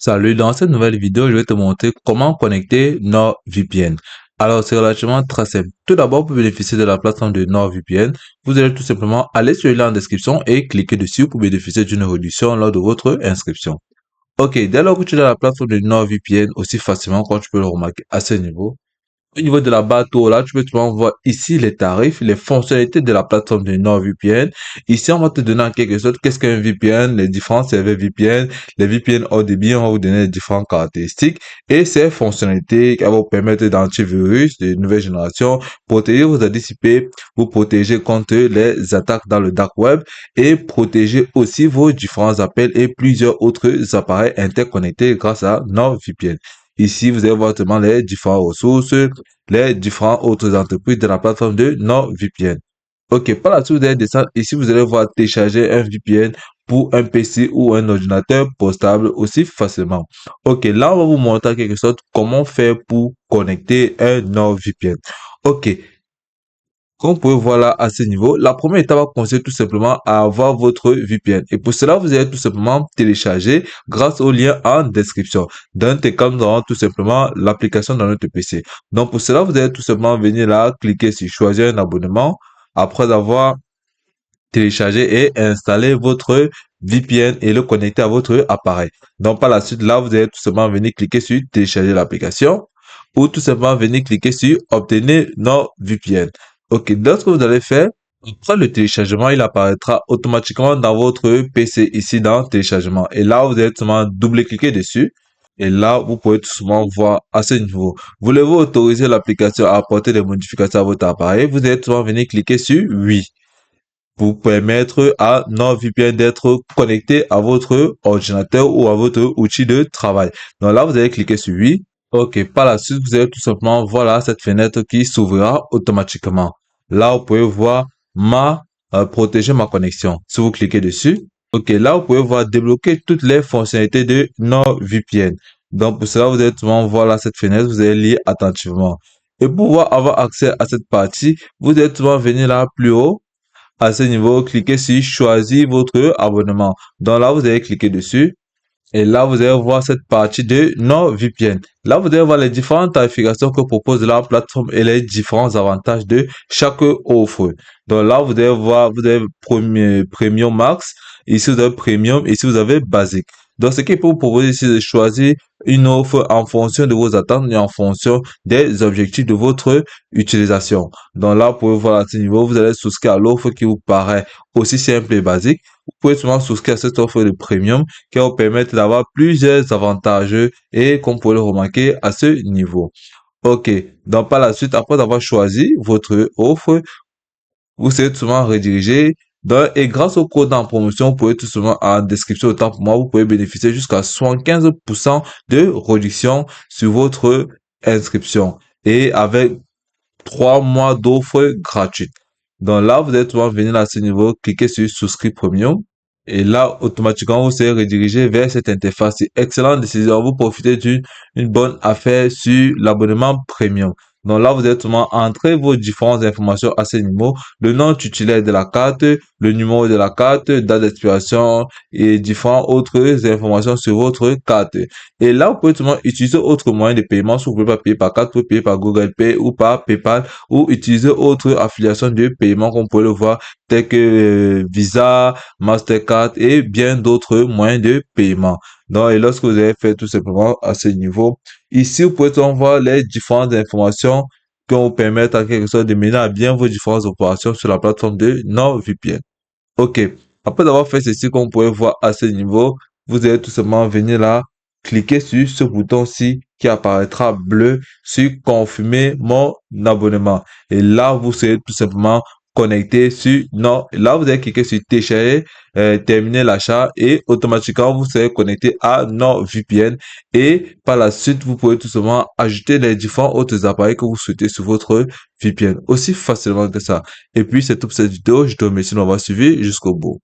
Salut, dans cette nouvelle vidéo, je vais te montrer comment connecter NordVPN. Alors, c'est relativement très simple. Tout d'abord, pour bénéficier de la plateforme de NordVPN, vous allez tout simplement aller sur le lien en description et cliquer dessus pour bénéficier d'une réduction lors de votre inscription. Ok, dès lors que tu as la plateforme de NordVPN aussi facilement, quand tu peux le remarquer à ce niveau, au niveau de la barre tour, là, tu peux tout voir ici les tarifs, les fonctionnalités de la plateforme de NordVPN. Ici, on va te donner en quelque sorte qu'est-ce qu'un VPN, les différents serveurs VPN, les VPN haut débit, on va vous donner les différentes caractéristiques et ces fonctionnalités qui vont vous permettre d'antivirus de nouvelle génération, protéger vos adresses IP, vous protéger contre les attaques dans le dark web et protéger aussi vos différents appels et plusieurs autres appareils interconnectés grâce à NordVPN. Ici, vous allez voir notamment les différentes ressources, les différentes autres entreprises de la plateforme de NordVPN. Ok, par la suite, vous allez descendre. Ici, vous allez voir télécharger un VPN pour un PC ou un ordinateur portable aussi facilement. Ok, là, on va vous montrer en quelque sorte comment faire pour connecter un NordVPN. Ok, comme vous pouvez voir là à ce niveau, la première étape va consister tout simplement à avoir votre VPN. Et pour cela, vous allez tout simplement télécharger grâce au lien en description. Dans tes cas, nous avons tout simplement l'application dans notre PC. Donc pour cela, vous allez tout simplement venir là, cliquer sur choisir un abonnement. Après avoir téléchargé et installé votre VPN et le connecter à votre appareil. Donc par la suite, là, vous allez tout simplement venir cliquer sur télécharger l'application ou tout simplement venir cliquer sur obtenir nos VPN. Ok, donc ce que vous allez faire, après le téléchargement, il apparaîtra automatiquement dans votre PC ici dans téléchargement. Et là, vous allez tout simplement double-cliquer dessus. Et là, vous pouvez tout simplement voir à ce niveau. Voulez-vous autoriser l'application à apporter des modifications à votre appareil? Vous allez tout simplement venir cliquer sur oui pour permettre à NordVPN d'être connecté à votre ordinateur ou à votre outil de travail. Donc là, vous allez cliquer sur oui. Ok, par la suite, vous allez tout simplement voir là cette fenêtre qui s'ouvrira automatiquement. Là, vous pouvez voir protéger ma connexion. Si vous cliquez dessus, ok, là, vous pouvez voir débloquer toutes les fonctionnalités de NordVPN. Donc, pour cela, vous allez tout simplement voir là cette fenêtre, vous allez lire attentivement. Et pour pouvoir avoir accès à cette partie, vous allez tout simplement venir là plus haut à ce niveau, cliquez sur choisir votre abonnement. Donc là, vous allez cliquer dessus. Et là, vous allez voir cette partie de NordVPN. Là, vous allez voir les différentes tarifications que propose la plateforme et les différents avantages de chaque offre. Donc là, vous allez voir, vous avez Premium Max, ici vous avez Premium, ici vous avez Basic. Donc, ce qui peut vous proposer ici de choisir une offre en fonction de vos attentes et en fonction des objectifs de votre utilisation. Donc là, vous pouvez voir à ce niveau, vous allez souscrire à l'offre qui vous paraît aussi simple et basique. Vous pouvez souvent souscrire à cette offre de premium qui va vous permettre d'avoir plusieurs avantages et comme vous pouvez le remarquer à ce niveau. Ok, donc par la suite, après avoir choisi votre offre, vous serez tout souvent redirigé et grâce au code en promotion, vous pouvez tout simplement en description autant pour moi, vous pouvez bénéficier jusqu'à 75% de réduction sur votre inscription et avec 3 mois d'offres gratuites. Donc là, vous allez pouvoir venir à ce niveau, cliquer sur souscrit premium. Et là, automatiquement, vous serez redirigé vers cette interface. C'est excellente décision. Vous profitez d'une bonne affaire sur l'abonnement premium. Donc là, vous allez seulement entrer vos différentes informations à ce niveau. Le nom titulaire de la carte, le numéro de la carte, date d'expiration et différentes autres informations sur votre carte. Et là, vous pouvez seulement utiliser autre moyen de paiement. Si vous ne pouvez pas payer par carte, vous pouvez payer par Google Pay ou par PayPal ou utiliser autre affiliation de paiement comme vous pouvez le voir, tels que Visa, Mastercard et bien d'autres moyens de paiement. Donc, et lorsque vous avez fait tout simplement à ce niveau, ici, vous pouvez donc voir les différentes informations qui vont vous permettre en quelque sorte de mener à bien vos différentes opérations sur la plateforme de NordVPN. Ok, après avoir fait ceci, comme vous pouvez voir à ce niveau, vous allez tout simplement venir là, cliquer sur ce bouton-ci qui apparaîtra bleu sur confirmer mon abonnement. Et là, vous serez tout simplement connecté sur non. Là, vous allez cliquer sur télécharger, terminer l'achat et automatiquement, vous serez connecté à NordVPN. Et par la suite, vous pouvez tout simplement ajouter les différents autres appareils que vous souhaitez sur votre VPN aussi facilement que ça. Et puis, c'est tout pour cette vidéo. Je te remercie de m'avoir suivi jusqu'au bout.